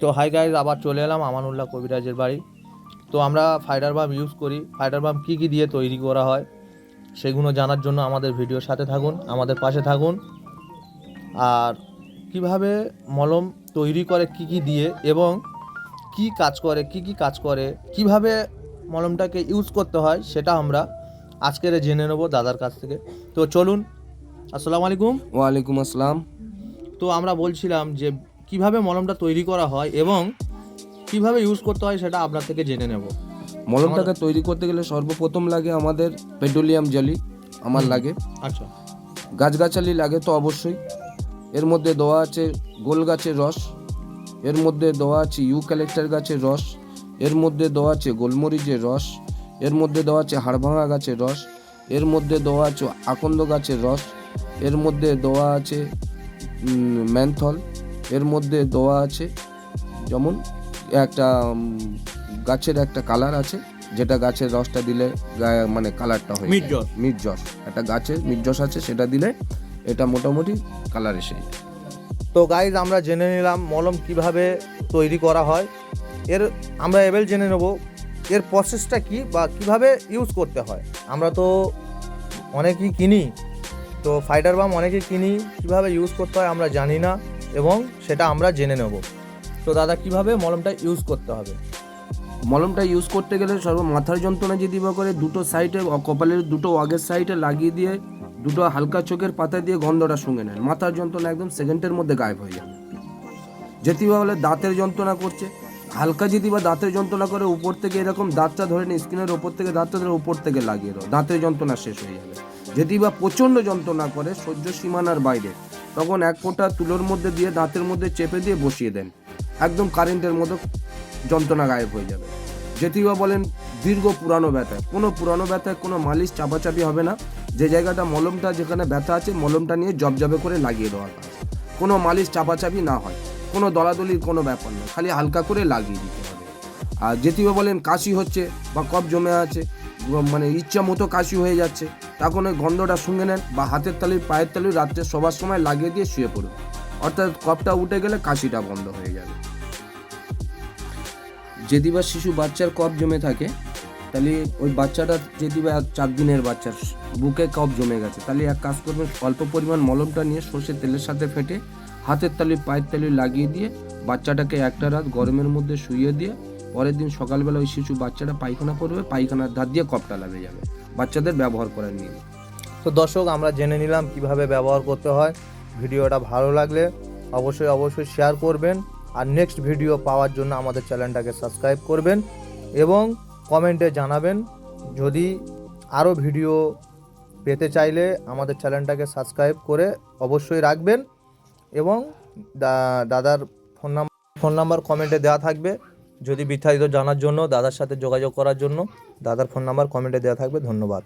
তো hi guys, আবার চলে এলাম আমানুল্লাহ কবিরাজের বাড়ি। তো আমরা ফাইটার বাম ইউজ করি। ফাইটার বাম কী কী দিয়ে তৈরি করা হয় সেগুলো জানার জন্য আমাদের ভিডিওর সাথে থাকুন, আমাদের পাশে থাকুন। আর কিভাবে মলম তৈরি করে কি কি দিয়ে এবং কি কাজ করে, কি কি কাজ করে, কিভাবে মলমটাকে ইউজ করতে হয় সেটা আমরা আজকের জেনে নেব দাদার কাছ থেকে। তো চলুন। আসসালামু আলাইকুম। ওয়ালাইকুম আসসালাম। তো আমরা বলছিলাম যে কিভাবে মলমটা তৈরি করা হয় এবং কিভাবে ইউজ করতে হয় সেটা আপনার থেকে জেনে নেব। মলমটাকে তৈরি করতে গেলে সর্বপ্রথম লাগে আমাদের পেট্রোলিয়াম জেলি, আমার লাগে। আচ্ছা। গাছগাছালি লাগে তো অবশ্যই। এর মধ্যে দেওয়া আছে গোল গাছের রস, এর মধ্যে দেওয়া আছে ইউক্যালিপটাস গাছের রস, এর মধ্যে দেওয়া আছে গোলমরিচের রস, এর মধ্যে দেওয়া আছে হাড়ভাঙা গাছের রস, এর মধ্যে দেওয়া আছে আকন্দ গাছের রস, এর মধ্যে দেওয়া আছে ম্যানথল, এর মধ্যে দেওয়া আছে যেমন একটা গাছের একটা কালার আছে, যেটা গাছের রসটা দিলে মানে কালারটা হয় মিট জস। একটা গাছের মিট জস আছে, সেটা দিলে এটা মোটামুটি কালার এসে যায়। তো গাইজ, আমরা জেনে নিলাম মলম কিভাবে তৈরি করা হয়। আমরা এবার জেনে নেব এর প্রসেসটা কি বা কিভাবে ইউজ করতে হয়। আমরা তো অনেকেই কিনি, তো ফাইটার বাম অনেকেই কিনি, কিভাবে ইউজ করতে হয় আমরা জানি না এবং সেটা আমরা জেনে নেব। তো দাদা, কিভাবে মলমটা ইউজ করতে হবে? মলমটা ইউজ করতে গেলে মাথার যন্ত্রণা যদি বা করে দুটো সাইডে, কপালের দুটো আগের সাইডে লাগিয়ে দিয়ে দুটো হালকা চোখের পাতা দিয়ে গন্ধটা শুঙে নেন, মাথার যন্ত্রণা একদম সেকেন্ডের মধ্যে গায়েব হয়ে যাবে। যেটি বা বলে দাঁতের যন্ত্রণা করছে, হালকা যদি বা দাঁতের যন্ত্রণা করে উপর থেকে এরকম দাঁতটা ধরে নিয়ে স্কিনের ওপর থেকে দাঁতটা ধরে উপর থেকে লাগিয়ে দাও, দাঁতের যন্ত্রণা শেষ হয়ে যাবে। যদি বা প্রচণ্ড যন্ত্রণা করে সহ্য সীমানার বাইরে, তখন এক ফোঁটা তুলোর মধ্যে দিয়ে দাঁতের মধ্যে চেপে দিয়ে বসিয়ে দেন, একদম কারেন্টের মতো যন্ত্রণা গায়েব হয়ে যাবে। যেটি বা বলেন দীর্ঘ পুরানো ব্যথায়, পুরানো ব্যথায় কোনো মালিশ চাপাচাপি হবে না। যে জায়গাটা মলমটা, যেখানে ব্যথা আছে মলমটা নিয়ে জবজবে করে লাগিয়ে দেওয়া কাজ, কোনো মালিশ চাপাচাপি না হয়, কোনো দলাদলির কোনো ব্যাপার নেই, খালি হালকা করে লাগিয়ে দিতে হবে। আর যেটি বা বলেন কাশি হচ্ছে বা কফ জমে আছে, মানে ইচ্ছা মতো কাশি হয়ে যাচ্ছে, তখন ওই গন্ধটা শুঙে নেন বা হাতের তালুর পায়ের তালুর রাত্রে সবার সময় লাগিয়ে দিয়ে শুয়ে পড়ুন, অর্থাৎ কফটা উঠে গেলে কাশিটা বন্ধ হয়ে যাবে। যদি বা শিশু বাচ্চার কফ জমে থাকে, তাহলে ওই বাচ্চাটা যদি বা 4 দিনের বাচ্চার বুকে কফ জমে গেছে, তাহলে এক কাজ করবেন, অল্প পরিমাণ মলমটা নিয়ে সর্ষের তেলের সাথে ফেটে হাতের তালু পায়ের তালু লাগিয়ে দিয়ে বাচ্চাটাকে একটা রাত গরমের মধ্যে শুইয়ে দিয়ে পরের দিন সকালবেলা ওই শিশু বাচ্চাটা পায়খানা করবে, পায়খানার ধার দিয়ে কফটা লাগবে যাবে। বাচ্চাদের ব্যবহার করার নিয়ম। তো দর্শক, আমরা জেনে নিলাম কিভাবে ব্যবহার করতে হয়। ভিডিওটা ভালো লাগলে অবশ্যই শেয়ার করবেন। আর নেক্সট ভিডিও পাওয়ার জন্য আমাদের চ্যানেলটাকে সাবস্ক্রাইব করবেন এবং কমেন্টে জানাবেন। যদি আরও ভিডিও পেতে চাইলে আমাদের চ্যানেলটাকে সাবস্ক্রাইব করে অবশ্যই রাখবেন এবং দাদার ফোন নাম্বার কমেন্টে দেওয়া থাকবে। যদি বিস্তারিত জানার জন্য, দাদার সাথে যোগাযোগ করার জন্য দাদার ফোন নাম্বার কমেন্টে দেওয়া থাকবে। ধন্যবাদ।